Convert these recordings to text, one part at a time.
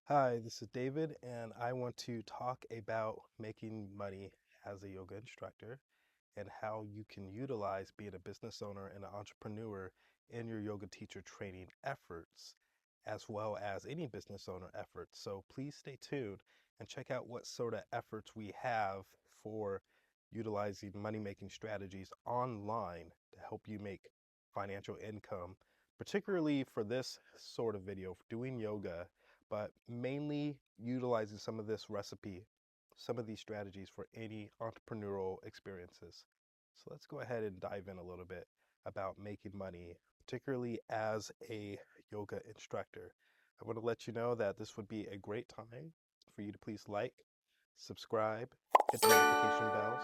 Hi, this is David, and I want to talk about making money as a yoga instructor and how you can utilize being a business owner and an entrepreneur in your yoga teacher training efforts, as well as any business owner efforts. So please stay tuned and check out what sort of efforts we have for utilizing money making strategies online to help you make financial income, particularly for this sort of video, for doing yoga, but mainly utilizing some of this recipe, some of these strategies for any entrepreneurial experiences. So let's go ahead and dive in a little bit about making money, particularly as a yoga instructor. I want to let you know that this would be a great time for you to please like, subscribe, hit the notification bells,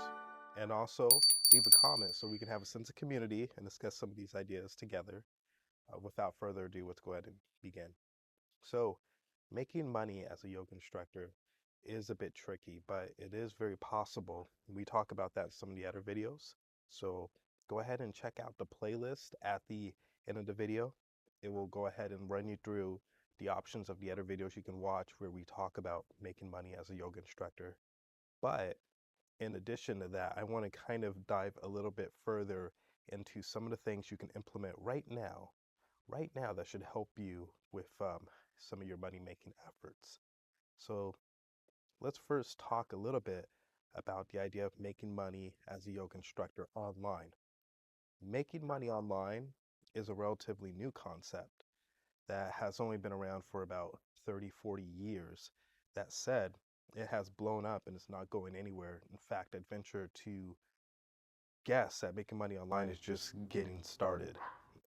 and also leave a comment so we can have a sense of community and discuss some of these ideas together. Without further ado, let's go ahead and begin. So, making money as a yoga instructor is a bit tricky, but it is very possible. We talk about that in some of the other videos. So, go ahead and check out the playlist at the end of the video. It will go ahead and run you through the options of the other videos you can watch where we talk about making money as a yoga instructor. But in addition to that, I want to kind of dive a little bit further into some of the things you can implement right now that should help you with some of your money making efforts. So let's first talk a little bit about the idea of making money as a yoga instructor online. Making money online is a relatively new concept that has only been around for about 30, 40 years. That said, it has blown up and it's not going anywhere. In fact, I'd venture to guess that making money online is just getting started.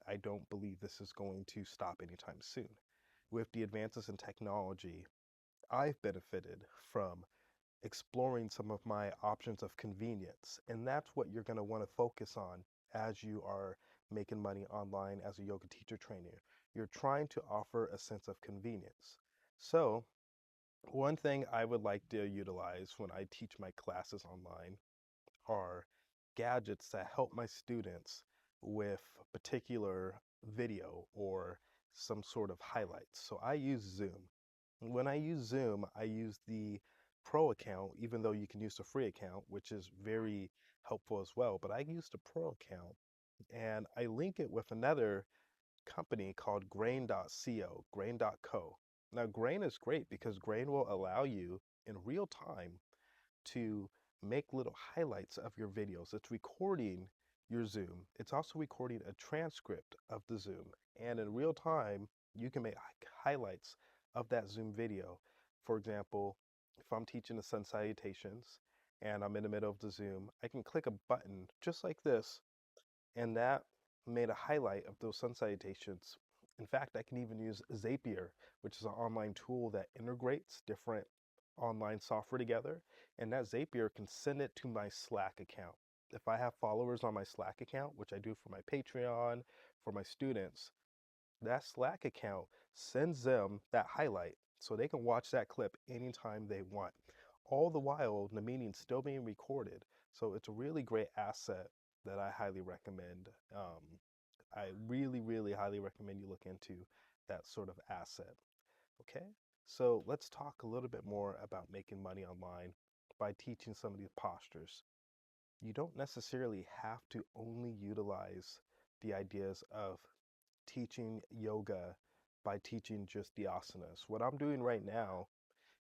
I don't believe this is going to stop anytime soon. With the advances in technology, I've benefited from exploring some of my options of convenience. And that's what you're going to want to focus on as you are making money online as a yoga teacher trainer. You're trying to offer a sense of convenience. So, one thing I would like to utilize when I teach my classes online are gadgets that help my students with particular video or some sort of highlights. So I use Zoom. When I use Zoom, I use the pro account, even though you can use the free account, which is very helpful as well. But I use the pro account and I link it with another company called grain.co. Now, Grain is great because Grain will allow you in real time to make little highlights of your videos. It's recording your Zoom. It's also recording a transcript of the Zoom. And in real time, you can make highlights of that Zoom video. For example, if I'm teaching the sun salutations and I'm in the middle of the Zoom, I can click a button just like this, and that made a highlight of those sun salutations. In fact, I can even use Zapier, which is an online tool that integrates different online software together, and that Zapier can send it to my Slack account. If I have followers on my Slack account, which I do for my Patreon, for my students, that Slack account sends them that highlight so they can watch that clip anytime they want. All the while, the meeting's still being recorded. So it's a really great asset that I highly recommend. I really, really highly recommend you look into that sort of asset. Okay, so let's talk a little bit more about making money online by teaching some of these postures. You don't necessarily have to only utilize the ideas of teaching yoga by teaching just the asanas. What I'm doing right now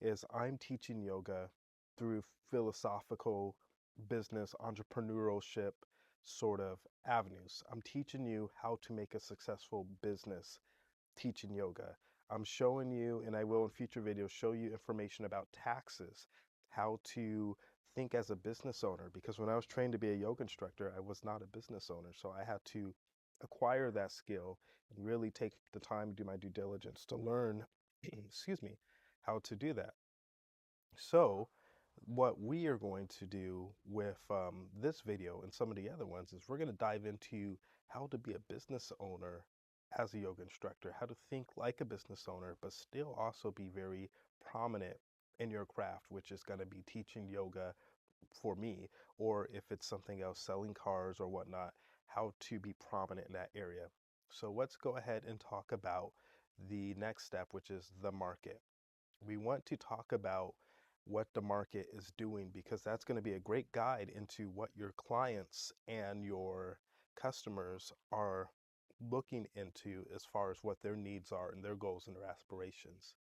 is I'm teaching yoga through philosophical, business, entrepreneurship sort of avenues. I'm teaching you how to make a successful business teaching yoga. I'm showing you, and I will in future videos, show you information about taxes, how to think as a business owner. Because when I was trained to be a yoga instructor, I was not a business owner. So I had to acquire that skill and really take the time to do my due diligence to learn, excuse me, how to do that. So, what we are going to do with this video and some of the other ones is we're going to dive into how to be a business owner as a yoga instructor, how to think like a business owner, but still also be very prominent in your craft, which is going to be teaching yoga for me, or if it's something else, selling cars or whatnot, how to be prominent in that area. So let's go ahead and talk about the next step, which is the market. We want to talk about what the market is doing because that's going to be a great guide into what your clients and your customers are looking into as far as what their needs are and their goals and their aspirations.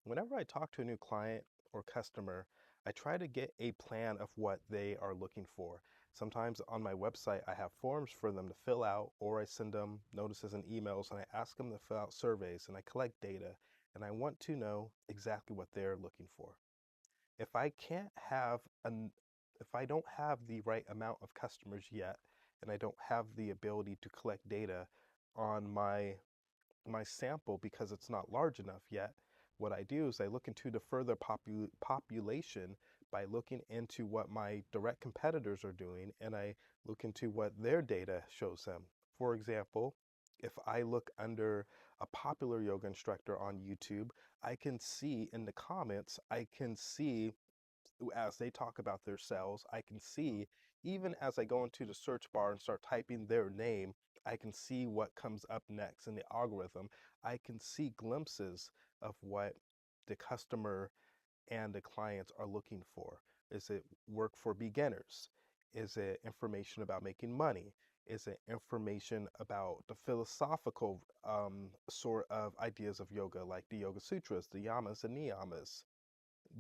Whenever I talk to a new client or customer, I try to get a plan of what they are looking for. Sometimes on my website, I have forms for them to fill out, or I send them notices and emails and I ask them to fill out surveys and I collect data. And I want to know exactly what they're looking for. If I can't have an, if I don't have the right amount of customers yet, and I don't have the ability to collect data on my sample because it's not large enough yet, what I do is I look into the further population by looking into what my direct competitors are doing and I look into what their data shows them. For example, if I look under a popular yoga instructor on YouTube, I can see in the comments, I can see as they talk about their sales, I can see even as I go into the search bar and start typing their name, I can see what comes up next in the algorithm. I can see glimpses of what the customer and the clients are looking for. Is it work for beginners? Is it information about making money? Is it information about the philosophical sort of ideas of yoga, like the Yoga Sutras, the yamas and niyamas?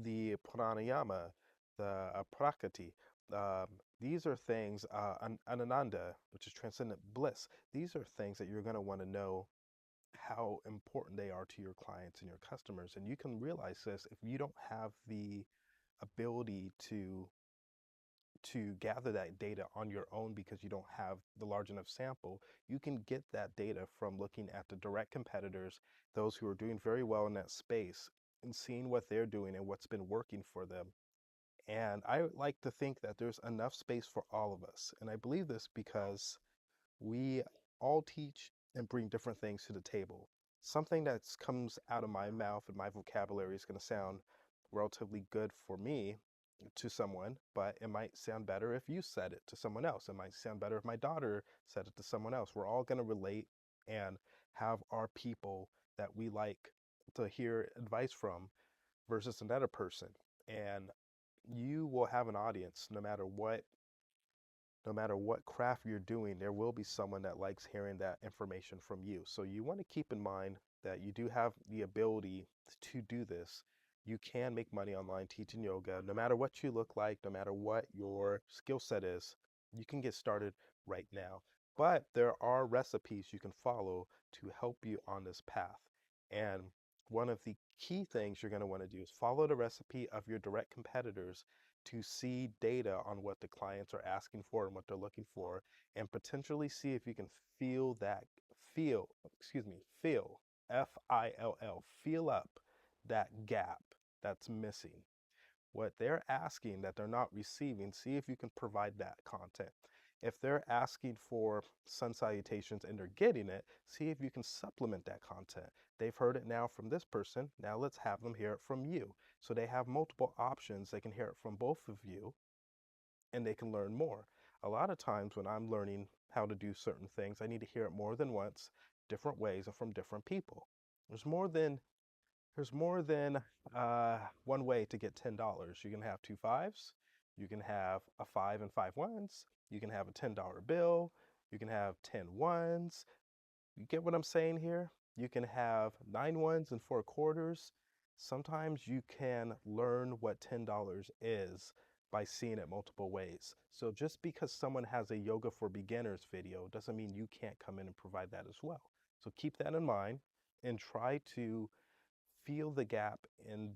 The pranayama, the prakriti. Um, these are things, ananda, which is transcendent bliss. These are things that you're going to want to know how important they are to your clients and your customers. And you can realize this if you don't have the ability to gather that data on your own because you don't have the large enough sample. You can get that data from looking at the direct competitors, those who are doing very well in that space, and seeing what they're doing and what's been working for them. And I like to think that there's enough space for all of us. And I believe this because we all teach and bring different things to the table. Something that comes out of my mouth and my vocabulary is going to sound relatively good for me to someone, but it might sound better if you said it to someone else. It might sound better if my daughter said it to someone else. We're all going to relate and have our people that we like to hear advice from versus another person. And you will have an audience no matter what craft you're doing, there will be someone that likes hearing that information from you. So you want to keep in mind that you do have the ability to do this. You can make money online teaching yoga, no matter what you look like, no matter what your skill set is. You can get started right now. But there are recipes you can follow to help you on this path. And one of the key things you're going to want to do is follow the recipe of your direct competitors to see data on what the clients are asking for and what they're looking for, and potentially see if you can feel that, feel, excuse me, feel, FILL, feel up that gap that's missing. What they're asking that they're not receiving, see if you can provide that content. If they're asking for sun salutations and they're getting it, see if you can supplement that content. They've heard it now from this person. Now let's have them hear it from you. So they have multiple options. They can hear it from both of you and they can learn more. A lot of times when I'm learning how to do certain things, I need to hear it more than once, different ways, and from different people. There's more than one way to get $10. You can have two fives, you can have a five and five ones, you can have a $10 bill, you can have 10 ones. You get what I'm saying here? You can have nine ones and four quarters. Sometimes you can learn what $10 is by seeing it multiple ways. So just because someone has a yoga for beginners video doesn't mean you can't come in and provide that as well. So keep that in mind and try to feel the gap in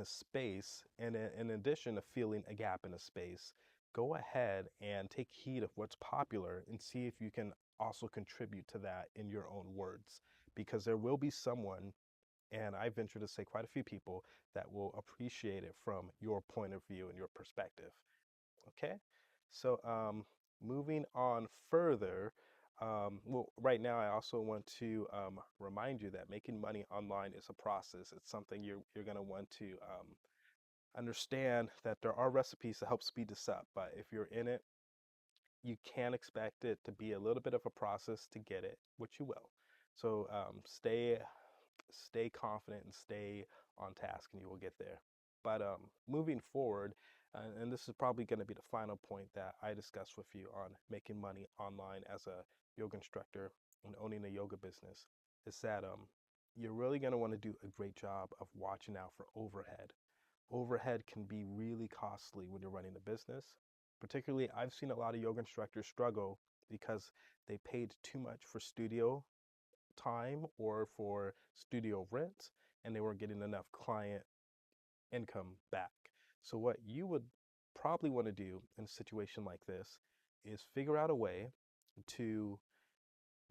a space, and in addition to feeling a gap in a space, go ahead and take heed of what's popular and see if you can also contribute to that in your own words, because there will be someone, and I venture to say quite a few people, that will appreciate it from your point of view and your perspective. Okay, so moving on further, well, right now I also want to remind you that making money online is a process. It's something you're going to want to understand that there are recipes to help speed this up. But if you're in it, you can expect it to be a little bit of a process to get it, which you will. So stay stay confident and stay on task, and you will get there. But moving forward, and this is probably going to be the final point that I discuss with you on making money online as a yoga instructor and owning a yoga business, is that you're really going to want to do a great job of watching out for overhead. Overhead can be really costly when you're running a business. Particularly, I've seen a lot of yoga instructors struggle because they paid too much for studio time or for studio rent, and they weren't getting enough client income back. So, what you would probably want to do in a situation like this is figure out a way to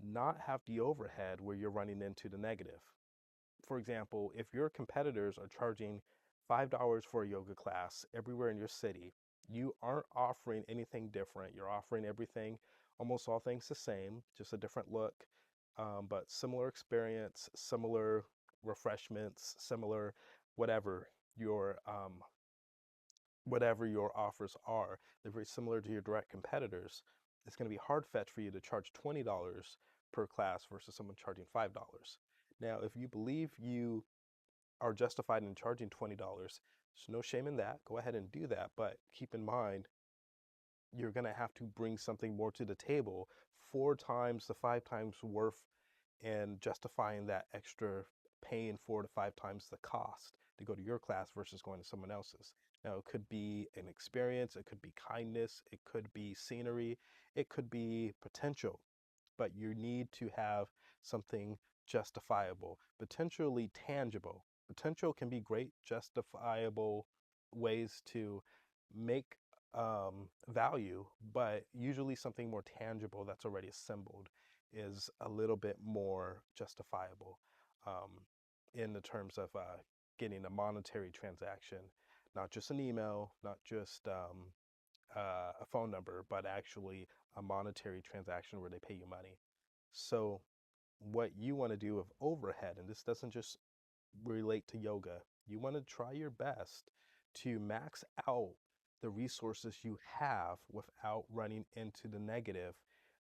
not have the overhead where you're running into the negative. For example, if your competitors are charging $5 for a yoga class everywhere in your city, you aren't offering anything different. You're offering everything, almost all things the same, just a different look, but similar experience, similar refreshments, similar whatever your offers are. They're very similar to your direct competitors. It's going to be hard fetched for you to charge $20 per class versus someone charging $5. Now, if you believe you are justified in charging $20, there's no shame in that. Go ahead and do that. But keep in mind, you're going to have to bring something more to the table, 4 times to 5 times worth, and justifying that extra paying 4 to 5 times the cost to go to your class versus going to someone else's. Now, it could be an experience, it could be kindness, it could be scenery, it could be potential, but you need to have something justifiable, potentially tangible. Potential can be great, justifiable ways to make value, but usually something more tangible that's already assembled is a little bit more justifiable um, in the terms of getting a monetary transaction, not just an email, not just a phone number, but actually a monetary transaction where they pay you money. So, what you want to do with overhead, and this doesn't just relate to yoga, you want to try your best to max out the resources you have without running into the negative,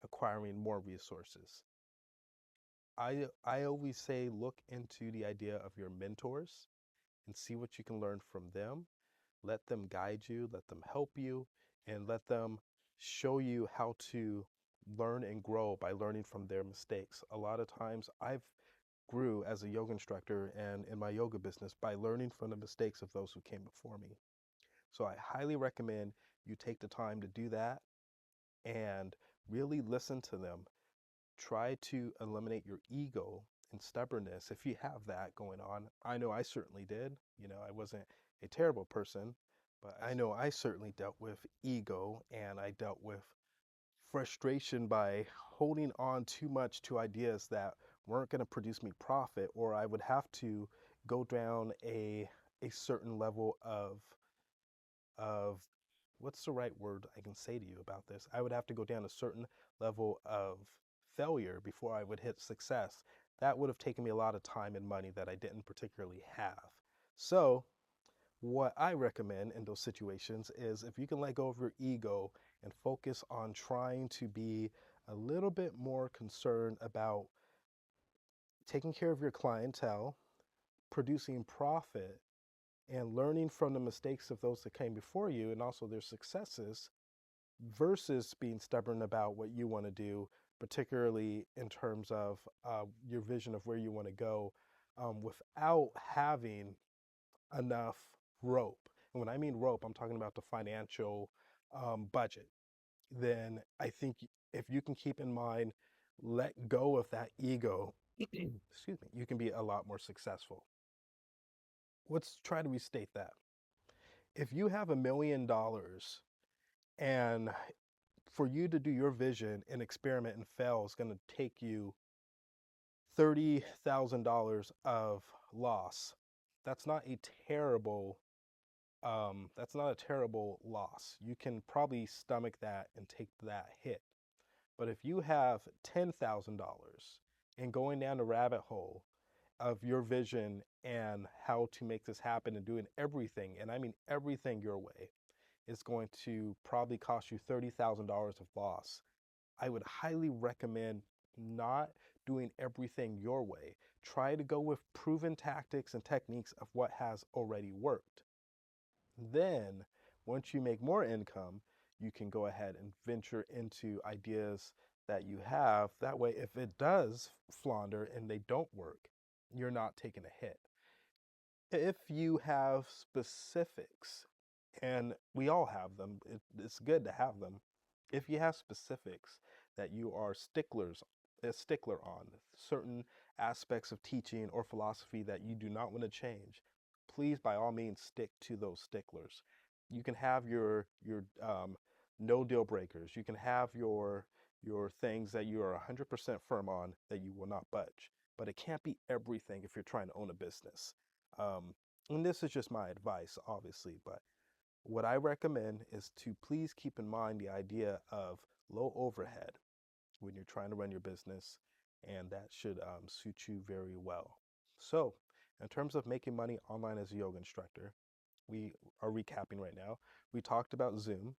acquiring more resources. I always say look into the idea of your mentors and see what you can learn from them. Let them guide you, let them help you, and let them show you how to learn and grow by learning from their mistakes. A lot of times I've grew as a yoga instructor and in my yoga business by learning from the mistakes of those who came before me. So I highly recommend you take the time to do that and really listen to them. Try to eliminate your ego and stubbornness if you have that going on. I know I certainly did. I wasn't a terrible person, but I know I certainly dealt with ego, and I dealt with frustration by holding on too much to ideas that weren't going to produce me profit, or I would have to go down a certain level of what's the right word I can say to you about this? I would have to go down a certain level of failure before I would hit success. That would have taken me a lot of time and money that I didn't particularly have. So, what I recommend in those situations is if you can let go of your ego and focus on trying to be a little bit more concerned about taking care of your clientele, producing profit, and learning from the mistakes of those that came before you and also their successes versus being stubborn about what you want to do, particularly in terms of your vision of where you want to go, without having enough rope. And when I mean rope, I'm talking about the financial budget. Then I think if you can keep in mind, let go of that ego, excuse me, you can be a lot more successful. Let's try to restate that. If you have $1 million and for you to do your vision and experiment and fail is going to take you $30,000 of loss, that's not a terrible loss. You can probably stomach that and take that hit. But if you have $10,000 and going down the rabbit hole of your vision and how to make this happen and doing everything, and I mean everything your way, is going to probably cost you $30,000 of loss. I would highly recommend not doing everything your way. Try to go with proven tactics and techniques of what has already worked. Then, once you make more income, you can go ahead and venture into ideas that you have. That way, if it does flounder and they don't work, you're not taking a hit. If you have specifics, and we all have them, it's good to have them. If you have specifics that you are a stickler on, certain aspects of teaching or philosophy that you do not want to change, please by all means stick to those sticklers. You can have your no deal breakers. You can have your things that you are 100% firm on that you will not budge. But it can't be everything if you're trying to own a business. Um, and this is just my advice, obviously, but what I recommend is to please keep in mind the idea of low overhead when you're trying to run your business, and that should suit you very well. So, in terms of making money online as a yoga instructor, we are recapping right now. We talked about Zoom.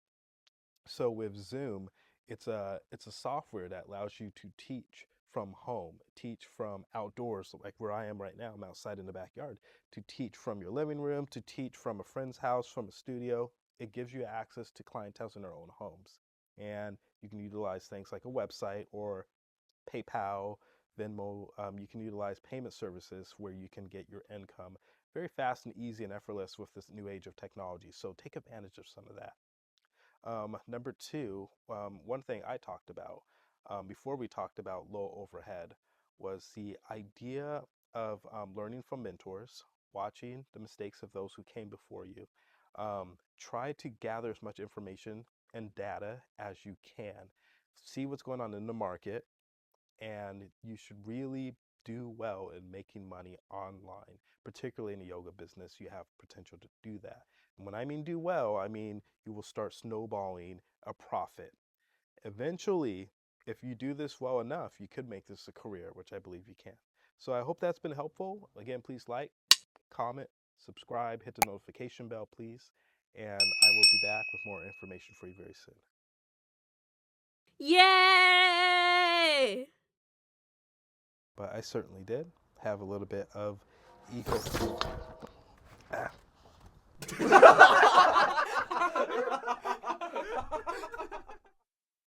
So with Zoom, it's a software that allows you to teach from home, teach from outdoors, like where I am right now. I'm outside in the backyard, to teach from your living room, to teach from a friend's house, from a studio. It gives you access to clientele in their own homes. And you can utilize things like a website or PayPal, Venmo. You can utilize payment services where you can get your income very fast and easy and effortless with this new age of technology. So take advantage of some of that. Number two, one thing I talked about before we talked about low overhead was the idea of learning from mentors, watching the mistakes of those who came before you. Try to gather as much information and data as you can. See what's going on in the market, and you should really do well in making money online, particularly in the yoga business. You have potential to do that. And when I mean do well, I mean you will start snowballing a profit. Eventually, if you do this well enough, you could make this a career, which I believe you can. So I hope that's been helpful. Again, please like, comment, subscribe, hit the notification bell, please. And I will be back with more information for you very soon. Yay! But I certainly did have a little bit of ego. Ah.